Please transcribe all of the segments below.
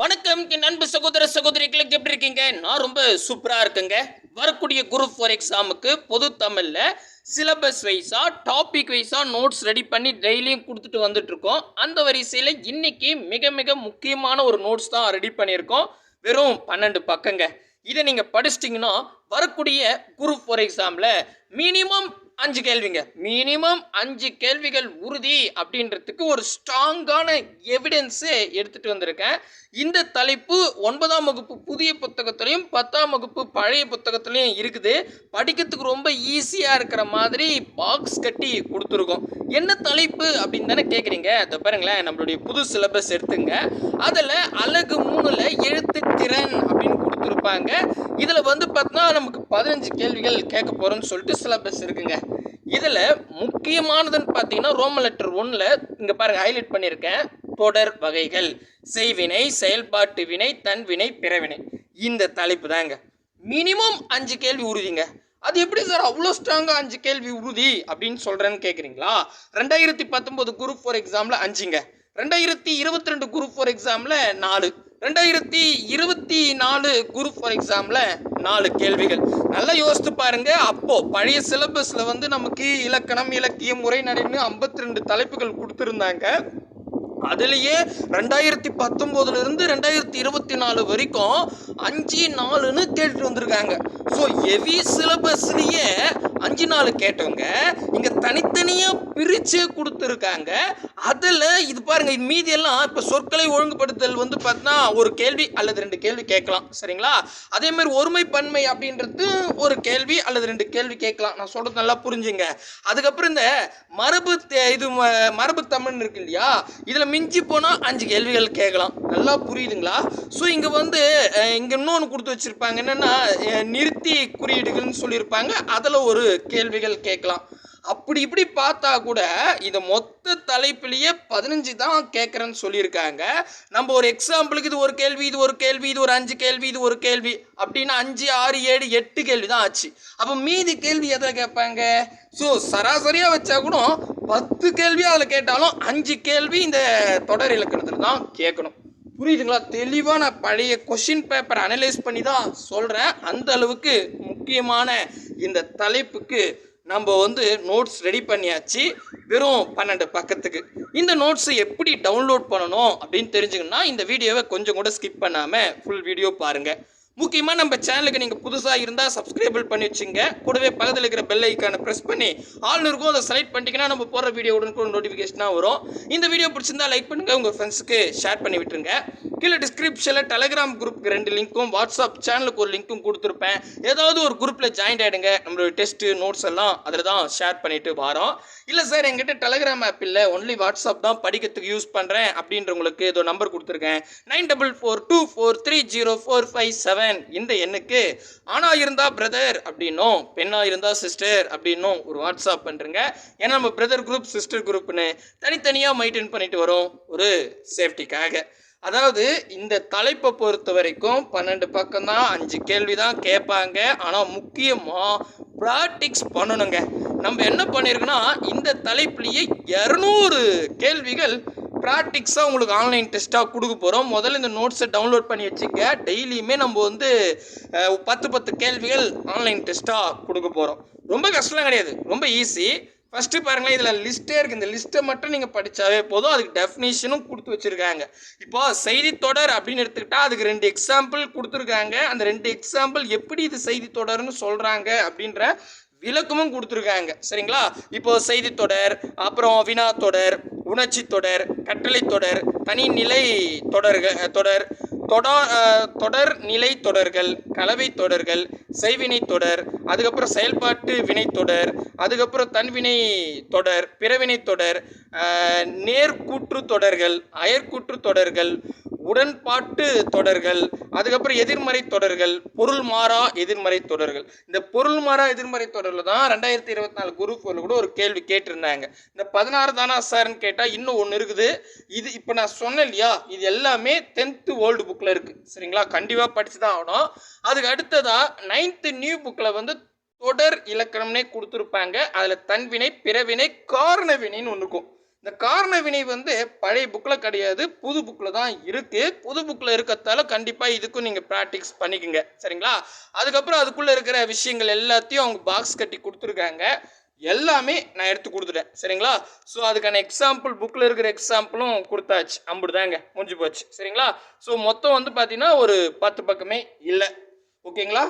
வணக்கம் என் அன்பு சகோதர சகோதரிகளுக்கு எப்படி இருக்கீங்க? நான் ரொம்ப சூப்பரா இருக்கேங்க. வரக்கூடிய குரூப் 4 எக்ஸாமுக்கு பொது தமிழ்ல சிலபஸ் வைஸா டாபிக் வைஸா நோட்ஸ் ரெடி பண்ணி டெய்லியும் கொடுத்துட்டு வந்துட்டு இருக்கோம். அந்த வரிசையில் இன்னைக்கு மிக மிக முக்கியமான ஒரு நோட்ஸ் தான் ரெடி பண்ணியிருக்கோம். வெறும் 12 பக்கங்க. இதை நீங்க படிச்சிட்டிங்கன்னா வரக்கூடிய குரூப் 4 எக்ஸாம்ல மினிமம் 5 கேள்விங்க. மினிமம் 5 கேள்விகள் உறுதி அப்படின்றதுக்கு ஒரு ஸ்ட்ராங்கான எவிடன்ஸு எடுத்துட்டு வந்திருக்கேன். இந்த தலைப்பு 9ஆம் வகுப்பு புதிய புத்தகத்திலையும் 10ஆம் வகுப்பு பழைய புத்தகத்திலையும் இருக்குது. படிக்கிறதுக்கு ரொம்ப ஈஸியாக இருக்கிற மாதிரி பாக்ஸ் கட்டி கொடுத்துருக்கோம். என்ன தலைப்பு அப்படின்னு தானே கேட்குறீங்க? அதை பாருங்களேன், நம்மளுடைய புது சிலபஸ் எடுத்துங்க. அதில் அலகு 3ல் எழுத்து திறன் அப்படின்னு கொடுத்துருப்பாங்க. இதில் வந்து பார்த்தீங்கன்னா நமக்கு 15 கேள்விகள் கேட்க போகிறோம்னு சொல்லிட்டு சிலபஸ் இருக்குங்க. இதில் முக்கியமானதுன்னு பார்த்தீங்கன்னா ரோமன் லெட்டர் 1ல் இங்கே பாருங்கள் ஹைலைட் பண்ணியிருக்கேன். தொடர் வகைகள், செய்வினை, செயல்பாட்டு வினை, தன்வினை, பிறவினை. இந்த தலைப்பு தாங்க. மினிமம் 5 கேள்வி உறுதிங்க. அது எப்படி சார் அவ்வளோ ஸ்ட்ராங்காக 5 கேள்வி உறுதி அப்படின்னு சொல்கிறேன்னு கேட்குறீங்களா? 2019 குரூப் 4 எக்ஸாமில் 5ங்க. 2022 குரூப் 4 எக்ஸாமில் 4. 2024 குரூப் 4 எக்ஸாமில் 4 கேள்விகள். நல்லா யோசித்து பாருங்க. அப்போ பழைய சிலபஸில் வந்து நமக்கு இலக்கணம், இலக்கியம், உரைநடைன்னு 52 தலைப்புகள் கொடுத்துருந்தாங்க. அதுலேயே 2019லேருந்து 2024 வரைக்கும் 5-4ன்னு கேட்டுட்டு வந்திருக்காங்க. ஸோ ஹெவி சிலபஸ்லேயே 5-4 கேட்டவங்க இங்கே தனித்தனியாக பிரித்து கொடுத்துருக்காங்க. அதில் இது பாருங்கள், இது மீதியெல்லாம் இப்போ சொற்களை ஒழுங்குபடுத்தல் வந்து பார்த்தீங்கன்னா ஒரு கேள்வி அல்லது 2 கேள்வி கேட்கலாம், சரிங்களா? அதேமாதிரி ஒருமை பன்மை அப்படின்றது ஒரு கேள்வி அல்லது 2 கேள்வி கேட்கலாம். நான் சொல்கிறது நல்லா புரிஞ்சுங்க. அதுக்கப்புறம் இந்த மரபு தமிழ் இருக்கு இல்லையா, இதில் மிஞ்சி போனால் 5 கேள்விகள் கேட்கலாம். நல்லா புரியுதுங்களா? ஸோ இங்கே வந்து இங்கே இன்னொன்று கொடுத்து வச்சுருப்பாங்க. என்னென்னா நிறுத்தி குறியீடுகள்னு சொல்லியிருப்பாங்க. அதில் ஒரு கேள்விகள் கேட்கலாம். அப்படி இப்படி பார்த்தா கூட இதை மொத்த தலைப்பிலேயே 15 தான் கேட்குறேன்னு சொல்லியிருக்காங்க. நம்ம ஒரு எக்ஸாம்பிளுக்கு இது ஒரு கேள்வி, இது ஒரு கேள்வி, இது ஒரு 5 கேள்வி, இது ஒரு கேள்வி அப்படின்னு 5, 6, 7, 8 கேள்வி தான் ஆச்சு. அப்போ மீதி கேள்வி எதில் கேட்பாங்க? ஸோ சராசரியாக வச்சா கூட 10 கேள்வி அதில் கேட்டாலும் 5 கேள்வி இந்த தொடர் இலக்கணத்தில் தான் கேட்கணும். புரியுதுங்களா? தெளிவாக நான் பழைய கொஷின் பேப்பர் அனலைஸ் பண்ணி தான் சொல்கிறேன். அந்த அளவுக்கு முக்கியமான இந்த தலைப்புக்கு நம்ம வந்து நோட்ஸ் ரெடி பண்ணியாச்சு. வெறும் 12 பக்கத்துக்கு. இந்த நோட்ஸை எப்படி டவுன்லோட் பண்ணணும் அப்படின்னு தெரிஞ்சுக்கணுன்னா இந்த வீடியோவை கொஞ்சம் கூட ஸ்கிப் பண்ணாமல் ஃபுல் வீடியோ பாருங்கள். முக்கியமாக நம்ம சேனலுக்கு நீங்கள் புதுசாக இருந்தால் சப்ஸ்கிரைபிள் பண்ணி வச்சுங்க. கூடவே பக்கத்தில் இருக்கிற பெல் ஐக்கானை ப்ரெஸ் பண்ணி ஆல்னு இருக்கும், அதை செலக்ட் பண்ணிட்டீங்கன்னா நம்ம போகிற வீடியோ உடனுக்குடன் நோட்டிஃபிகேஷனாக வரும். இந்த வீடியோ பிடிச்சிருந்தா லைக் பண்ணுங்கள், உங்கள் ஃப்ரெண்ட்ஸுக்கு ஷேர் பண்ணி விட்டுருங்க. கீழே டிஸ்கிரிப்ஷனில் டெலகிராம் குரூப்புக்கு 2 லிங்க்கும், வாட்ஸ்அப் சேனலுக்கு ஒரு லிங்க்கும் கொடுத்துருப்பேன். ஏதாவது ஒரு குரூப்பில் ஜாயின் ஆகிடுங்க. நம்மளோட டெஸ்ட்டு நோட்ஸ் எல்லாம் அதில் தான் ஷேர் பண்ணிட்டு வரோம். இல்லை சார் என்கிட்ட டெலகிராம் ஆப் இல்லை, ஒன்லி வாட்ஸ்அப் தான் படிக்கிறதுக்கு யூஸ் பண்ணுறேன் அப்படின்றவங்களுக்கு ஏதோ நம்பர் கொடுத்துருக்கேன். 9442430457. இந்த எண்ணுக்கு ஆணா இருந்தா பிரதர் அப்படின்னும், பெண்ணா இருந்தா சிஸ்டர் அப்படின்னும் ஒரு வாட்ஸ்அப் பண்ணுறங்க. ஏன்னா நம்ம பிரதர் குரூப், சிஸ்டர் குரூப்னு தனித்தனியாக மெயின்டைன் பண்ணிட்டு வரோம் ஒரு சேஃப்டிக்காக. அதாவது இந்த தலைப்பை பொறுத்த வரைக்கும் 12 பக்கம் தான், 5 கேள்வி தான் கேட்பாங்க. ஆனால் முக்கியமாக ப்ராக்டிக்ஸ் பண்ணணுங்க. நம்ம என்ன பண்ணியிருக்கோன்னா இந்த தலைப்புலேயே 200 கேள்விகள் ப்ராக்டிக்ஸாக உங்களுக்கு ஆன்லைன் டெஸ்ட்டாக கொடுக்க போகிறோம். முதல்ல இந்த நோட்ஸை டவுன்லோட் பண்ணி வச்சுக்க. டெய்லியுமே நம்ம வந்து 10 கேள்விகள் ஆன்லைன் டெஸ்ட்டாக கொடுக்க போகிறோம். ரொம்ப கஷ்டம்லாம் கிடையாது, ரொம்ப ஈஸி. ஃபஸ்ட்டு பாருங்களேன், இதில் லிஸ்ட்டே இருக்குது. இந்த லிஸ்ட்டை மட்டும் நீங்கள் படித்தாவே போதும். அதுக்கு டெஃபினேஷனும் கொடுத்து வச்சுருக்காங்க. இப்போது செய்தித்தொடர் அப்படின்னு எடுத்துக்கிட்டால் அதுக்கு 2 எக்ஸாம்பிள் கொடுத்துருக்காங்க. அந்த 2 எக்ஸாம்பிள் எப்படி இது செய்தித்தொடர்னு சொல்கிறாங்க அப்படின்ற விளக்கமும் கொடுத்துருக்காங்க, சரிங்களா? இப்போ செய்தித்தொடர், அப்புறம் வினாத்தொடர், உணர்ச்சி தொடர், கட்டளை தொடர், தனிநிலை தொடர், தொடர் நிலை தொடர்கள், கலவை தொடர்கள், செய்வினை தொடர், அதுக்கப்புறம் செயல்பாட்டு வினை தொடர், அதுக்கப்புறம் தன்வினை தொடர், பிறவினை தொடர், நேர்கூற்று தொடர்கள், அயற்கூற்று தொடர்கள், உடன்பாட்டு தொடர்கள், அதுக்கப்புறம் எதிர்மறை தொடர்கள், பொருள் மாறா எதிர்மறை தொடர்கள். இந்த பொருள் மாறா எதிர்மறை தொடரில் தான் 2024 குரூப் 4 கூட ஒரு கேள்வி கேட்டிருந்தாங்க. இந்த 16 தானா சார்ன்னு கேட்டால் இன்னும் ஒன்று இருக்குது. இது இப்போ நான் சொன்னேன் இல்லையா, இது எல்லாமே 10th ஓல்டு புக்கில் இருக்குது, சரிங்களா? கண்டிப்பாக படித்து தான் ஆகணும். அதுக்கு அடுத்ததாக 9th நியூ புக்கில் வந்து தொடர் இலக்கணம்னே கொடுத்துருப்பாங்க. அதில் தன்வினை, பிறவினை, காரண வினைன்னு ஒன்று இருக்கும். இந்த காரண வினை வந்து பழைய புக்கில் கிடையாது, புது புக்கில் தான் இருக்குது. புது புக்கில் இருக்கிறதால கண்டிப்பாக இதுக்கும் நீங்கள் ப்ராக்டிஸ் பண்ணிக்கோங்க. சரிங்களா? அதுக்கப்புறம் அதுக்குள்ளே இருக்கிற விஷயங்கள் எல்லாத்தையும் அவங்க பாக்ஸ் கட்டி கொடுத்துருக்காங்க. எல்லாமே நான் எடுத்து கொடுத்துட்டேன். சரிங்களா? ஸோ அதுக்கான எக்ஸாம்பிள் புக்கில் இருக்கிற எக்ஸாம்பிளும் கொடுத்தாச்சு. அம்புடுதாங்க, முடிஞ்சு போச்சு. சரிங்களா? ஸோ மொத்தம் வந்து பார்த்தீங்கன்னா ஒரு 10 பக்கமே இல்லை. ஓகேங்களா?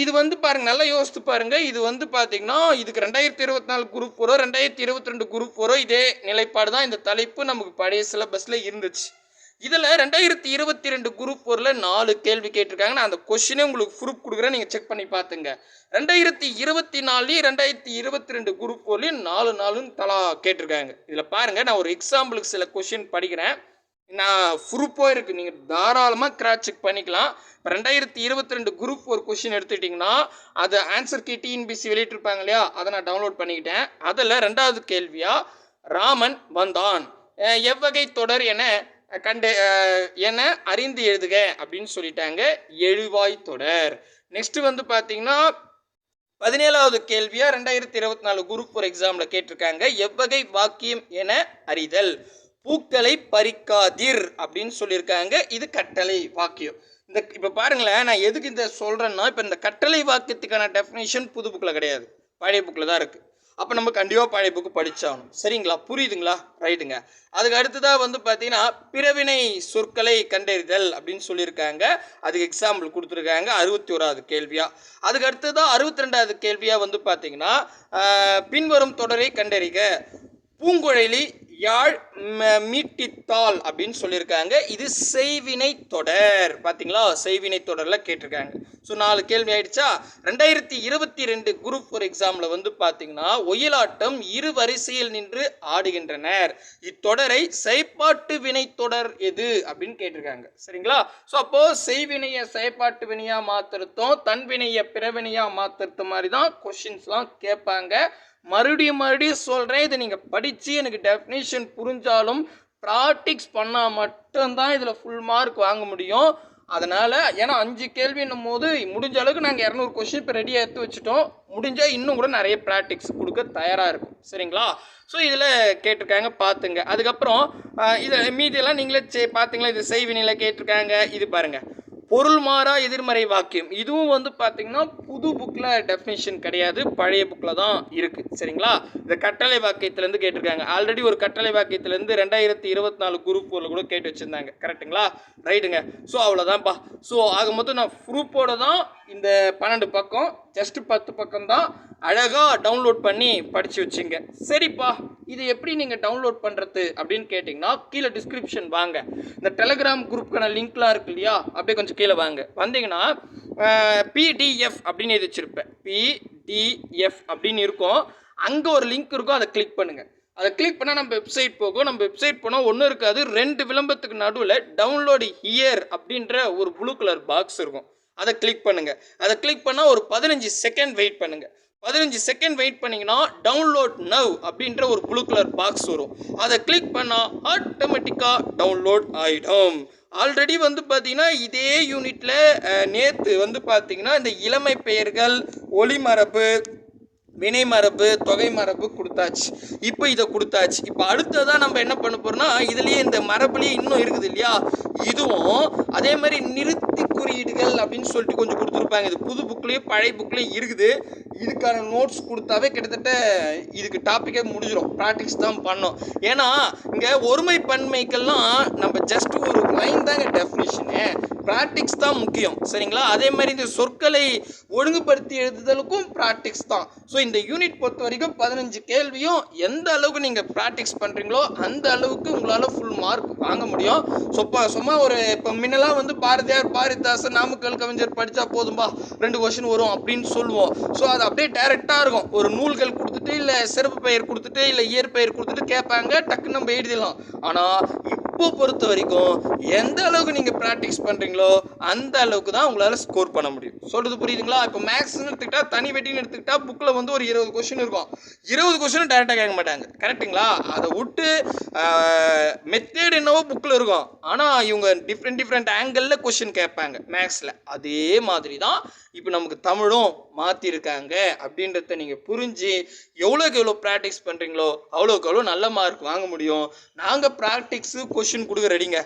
இது வந்து பாருங்க, நல்லா யோசித்து பாருங்க. இது வந்து பார்த்தீங்கன்னா இதுக்கு 2024 குரூப் 4 2022 குரூப் 4 இதே நிலைப்பாடு தான். இந்த தலைப்பு நமக்கு பழைய சிலபஸில் இருந்துச்சு. இதில் 2022 குரூப் 4ல் 4 கேள்வி கேட்டிருக்காங்க. நான் அந்த கொஸ்டினே உங்களுக்கு ப்ரூஃப் கொடுக்குறேன், நீங்கள் செக் பண்ணி பார்த்துங்க. 2024 2022 குரூப் 4லையும் 4 தலா கேட்டிருக்காங்க. இதில் பாருங்கள், நான் ஒரு எக்ஸாம்பிளுக்கு சில கொஸ்டின் படிக்கிறேன். நான் ப்ரூஃபோ இருக்குது, நீங்கள் தாராளமாக கிராஸ் செக் பண்ணிக்கலாம். இப்போ 2022 குரூப் 4 கொஸ்டின் எடுத்துக்கிட்டிங்கன்னா அது ஆன்சர் கீ டிஎன்பிசி வெளியிட்டிருப்பாங்க இல்லையா, அதை நான் டவுன்லோட் பண்ணிக்கிட்டேன். அதில் 2வது கேள்வியாக ராமன் வந்தான் எவ்வகை தொடர் என அறிந்து எழுதுக அப்படின்னு சொல்லிட்டாங்க. எழுவாய் தொடர். நெக்ஸ்ட் வந்து பார்த்தீங்கன்னா 17வது கேள்வியா 2024 குரூப் 4 எக்ஸாமில் கேட்டிருக்காங்க. எவ்வகை வாக்கியம் என அறிதல். பூக்களை பறிக்காதீர் அப்படின்னு சொல்லியிருக்காங்க. இது கட்டளை வாக்கியம். இப்போ பாருங்களேன், நான் எதுக்கு இதை சொல்கிறேன்னா, இப்போ இந்த கட்டளை வாக்கியத்துக்கான டெஃபினேஷன் புது புக்கில் கிடையாது, பழைய புக்கில் தான் இருக்குது. அப்போ நம்ம கண்டிப்பாக பழைய புக்கு படித்தாகணும். சரிங்களா? புரியுதுங்களா? ரைட்டுங்க. அதுக்கு அடுத்ததாக வந்து பார்த்தீங்கன்னா பிறவினை சொற்களை கண்டறிதல் அப்படின்னு சொல்லியிருக்காங்க. அதுக்கு எக்ஸாம்பிள் கொடுத்துருக்காங்க 61வது கேள்வியாக. அதுக்கு அடுத்ததாக 62வது கேள்வியாக வந்து பார்த்தீங்கன்னா பின்வரும் தொடரை கண்டறிக. பூங்குழலி யாழ் மீட்டித்தாள் அப்படின்னு சொல்லியிருக்காங்க. இது செய்வினை தொடர். பார்த்தீங்களா? செய்வினை தொடரில் கேட்டிருக்காங்க. ஸோ 4 கேள்வி ஆயிடுச்சா? 2022 குரூப் 4 எக்ஸாமில் வந்து பார்த்தீங்கன்னா ஒயிலாட்டம் இரு வரிசையில் நின்று ஆடுகின்றனர். இத்தொடரை செய்பாட்டு வினை தொடர் எது அப்படின்னு கேட்டிருக்காங்க. சரிங்களா? ஸோ அப்போது செய்வினையை செயற்பாட்டு வினையாக மாற்றுறதும் தன்வினையை பிறவினையாக மாற்றுறது மாதிரி தான் கொஷின்ஸ்லாம் கேட்பாங்க. மறுபடியும் சொல்கிறேன், இதை நீங்கள் படித்து எனக்கு டெஃபினேஷன் புரிஞ்சாலும் ப்ராக்டிக்ஸ் பண்ணால் மட்டும்தான் இதில் ஃபுல் மார்க் வாங்க முடியும். அதனால் ஏன்னா 5 கேள்வின்னும் போது முடிஞ்ச அளவுக்கு நாங்கள் 200 கொஸ்டின் இப்போ ரெடியாக எடுத்து வச்சுட்டோம். முடிஞ்சால் இன்னும் கூட நிறைய ப்ராக்டிக்ஸ் கொடுக்க தயாராக இருக்கும். சரிங்களா? ஸோ இதில் கேட்டிருக்காங்க, பார்த்துங்க. அதுக்கப்புறம் இதில் மீதியெல்லாம் நீங்களே பார்த்தீங்களா? இது செய்வினையில் கேட்டிருக்காங்க. இது பாருங்கள், பொருள் மாறா எதிர்மறை வாக்கியம். இதுவும் வந்து பார்த்தீங்கன்னா புது புக்கில் டெஃபினேஷன் கிடையாது, பழைய புக்கில் தான் இருக்குது. சரிங்களா? இந்த கட்டளை வாக்கியத்துலேருந்து கேட்டிருக்காங்க. ஆல்ரெடி ஒரு கட்டளை வாக்கியத்துலேருந்து 2024 குரூப் 4 கூட கேட்டு வச்சுருந்தாங்க. கரெக்டுங்களா? ரைட்டுங்க. ஸோ அவ்வளோதான்ப்பா. ஸோ ஆக மொத்தம் நான் ப்ரூஃபோட தான் இந்த 12 பக்கம், ஜஸ்ட் 10 பக்கம் தான் அழகாக டவுன்லோட் பண்ணி படித்து வச்சுங்க. சரிப்பா, இது எப்படி நீங்கள் டவுன்லோட் பண்ணுறது அப்படின்னு கேட்டிங்கன்னா கீழே டிஸ்கிரிப்ஷன் வாங்க. இந்த டெலகிராம் குரூப்புக்கான லிங்க்லாம் இருக்கு இல்லையா, அப்படியே கொஞ்சம் கீழே வாங்க. வந்தீங்கன்னா பிடிஎஃப் அப்படின்னு எழுதி வச்சுருப்பேன். பிடிஎஃப் அப்படின்னு இருக்கும். அங்கே ஒரு லிங்க் இருக்கும், அதை கிளிக் பண்ணுங்கள். அதை கிளிக் பண்ணால் நம்ம வெப்சைட் போகும். நம்ம வெப்சைட் போனால் ஒன்றும் இருக்காது, 2 விளம்பரத்துக்கு நடுவில் டவுன்லோடு ஹியர் அப்படின்ற ஒரு ப்ளூ கலர் பாக்ஸ் இருக்கும். அதை கிளிக் பண்ணுங்கள். அதை கிளிக் பண்ணால் ஒரு 15 செகண்ட் வெயிட் பண்ணுங்கள். 15 செகண்ட் வெயிட் பண்ணிங்கன்னா டவுன்லோட் நவ் அப்படின்ற ஒரு ப்ளூ கலர் பாக்ஸ் வரும். அதை கிளிக் பண்ணால் ஆட்டோமேட்டிக்காக டவுன்லோட் ஆகிடும். ஆல்ரெடி வந்து பார்த்தீங்கன்னா இதே யூனிட்டில் நேற்று வந்து பார்த்தீங்கன்னா இந்த இளமை பெயர்கள், ஒளிமரபு, வினை மரபு, தொகை மரபு கொடுத்தாச்சு. இப்போ இதை கொடுத்தாச்சு. இப்போ அடுத்ததான் நம்ம என்ன பண்ண போகிறோம்னா இதுலேயே இந்த மரபுலேயே இன்னும் இருக்குது இல்லையா, இதுவும் அதே மாதிரி நிறுத்தி குறியீடுகள் அப்படின்னு சொல்லிட்டு கொஞ்சம் கொடுத்துருப்பாங்க. இது புது புக்லேயும் பழைய புக்லேயும் இருக்குது. இதுக்கான நோட்ஸ் கொடுத்தாவே கிட்டத்தட்ட இதுக்கு டாப்பிக்கே முடிஞ்சிடும். ப்ராக்டிக்ஸ் தான் பண்ணோம். ஏன்னா இங்கே ஒருமை பன்மைக்கெல்லாம் நம்ம ஜஸ்ட் ஒரு லைன் தாங்க டெஃபினிஷனு, ப்ராக்டிக்ஸ் தான் முக்கியம். சரிங்களா? அதே மாதிரி இந்த சொற்களை ஒழுங்குபடுத்தி எழுதுதலுக்கும் ப்ராக்டிக்ஸ் தான். ஸோ இந்த யூனிட் பொறுத்த வரைக்கும் 15 கேள்வியும் எந்த அளவுக்கு நீங்கள் ப்ராக்டிக்ஸ் பண்ணுறீங்களோ அந்த அளவுக்கு உங்களால் ஃபுல் மார்க் வாங்க முடியும். சும்மா ஒரு இப்போ முன்னெல்லாம் வந்து பாரதியார், பாரதிதாசன், நாமக்கல் கவிஞர் படித்தா போதும்பா 2 கொஸ்டின் வரும் அப்படின்னு சொல்லுவோம். ஸோ அது அப்படியே டைரெக்டாக இருக்கும். ஒரு நூல்கள் கொடுத்துட்டு இல்லை சிறப்பு பெயர் கொடுத்துட்டு இல்லை இயற்பெயர் கொடுத்துட்டு கேட்பாங்க, டக்குன்னு நம்ம எழுதிடலாம். ஆனால் இப்போ இப்போ பொறுத்த வரைக்கும் எந்த அளவுக்கு நீங்கள் ப்ராக்டிஸ் பண்ணுறீங்களோ அந்த அளவுக்கு தான் உங்களால் ஸ்கோர் பண்ண முடியும். சொல்கிறது புரியுதுங்களா? இப்போ மேக்ஸ்ன்னு எடுத்துக்கிட்டா தனி வெட்டின்னு எடுத்துக்கிட்டா புக்கில் வந்து ஒரு 20 கொஷின் இருக்கும். 20 கொஷினும் டேரெக்டாக கேட்க மாட்டாங்க. கரெக்டுங்களா? அதை விட்டு மெத்தேட் என்னவோ புக்கில் இருக்கும். ஆனால் இவங்க டிஃப்ரெண்ட் ஆங்கிளில் கொஷின் கேட்பாங்க மேக்ஸில். அதே மாதிரி தான் இப்போ நமக்கு தமிழும் மாற்றிருக்காங்க அப்படின்றத நீங்கள் புரிஞ்சு எவ்வளோக்கு எவ்வளோ ப்ராக்டிஸ் பண்ணுறீங்களோ அவ்வளோக்கு எவ்வளோ நல்ல மார்க் வாங்க முடியும். நாங்கள் ப்ராக்டிக்ஸு கொஷின் கொடுக்க ரெடிங்க.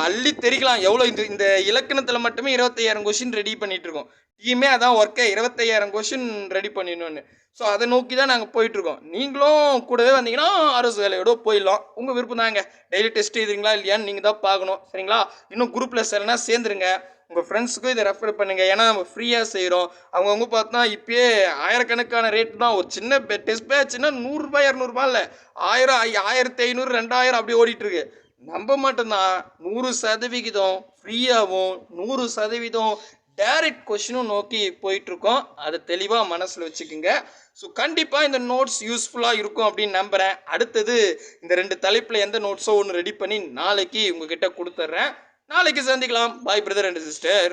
அள்ளி தெரிக்கலாம் எவ்வளோ இந்த இலக்கணத்தில் மட்டுமே 25,000 கொஷின் ரெடி பண்ணிகிட்ருக்கோம். டீமே அதான் ஒர்க்கே 25,000 கொஷின் ரெடி பண்ணிடணுன்னு. ஸோ அதை நோக்கி தான் நாங்கள் போயிட்டுருக்கோம். நீங்களும் கூடவே வந்தீங்கன்னா அரசு வேலையோட போயிடலாம். உங்கள் விருப்பம் தாங்க. டெய்லி டெஸ்ட் எழுதுறீங்களா இல்லையான்னு நீங்கள் தான் பார்க்கணும். சரிங்களா? இன்னும் குரூப்பில் சேரனா சேர்ந்துருங்க. உங்கள் ஃப்ரெண்ட்ஸுக்கும் இதை ரெஃபர் பண்ணுங்கள். ஏன்னா நம்ம ஃப்ரீயாக செய்கிறோம். அவங்கவுங்க பார்த்தா இப்போயே ஆயிரக்கணக்கான ரேட்டு தான். ஒரு சின்ன டெஸ்ட் பேட்ச்னா 100 ரூபாய் 200 ரூபாய் இல்லை, 1000 1500 2000 அப்படி ஓடிட்டுருக்கு. நம்ம மட்டும்தான் 100% ஃப்ரீயாகவும் 100% டைரக்ட் கொஷினும் நோக்கி போயிட்டுருக்கோம். அதை தெளிவாக மனசில் வச்சுக்கோங்க. ஸோ கண்டிப்பாக இந்த நோட்ஸ் யூஸ்ஃபுல்லாக இருக்கும் அப்படின்னு நம்புகிறேன். அடுத்தது இந்த 2 தலைப்பில் எந்த நோட்ஸோ ஒன்று ரெடி பண்ணி நாளைக்கு உங்ககிட்ட கொடுத்துட்றேன். நாளைக்கு சந்திக்கலாம். பாய் பிரதர் அண்ட் சிஸ்டர்.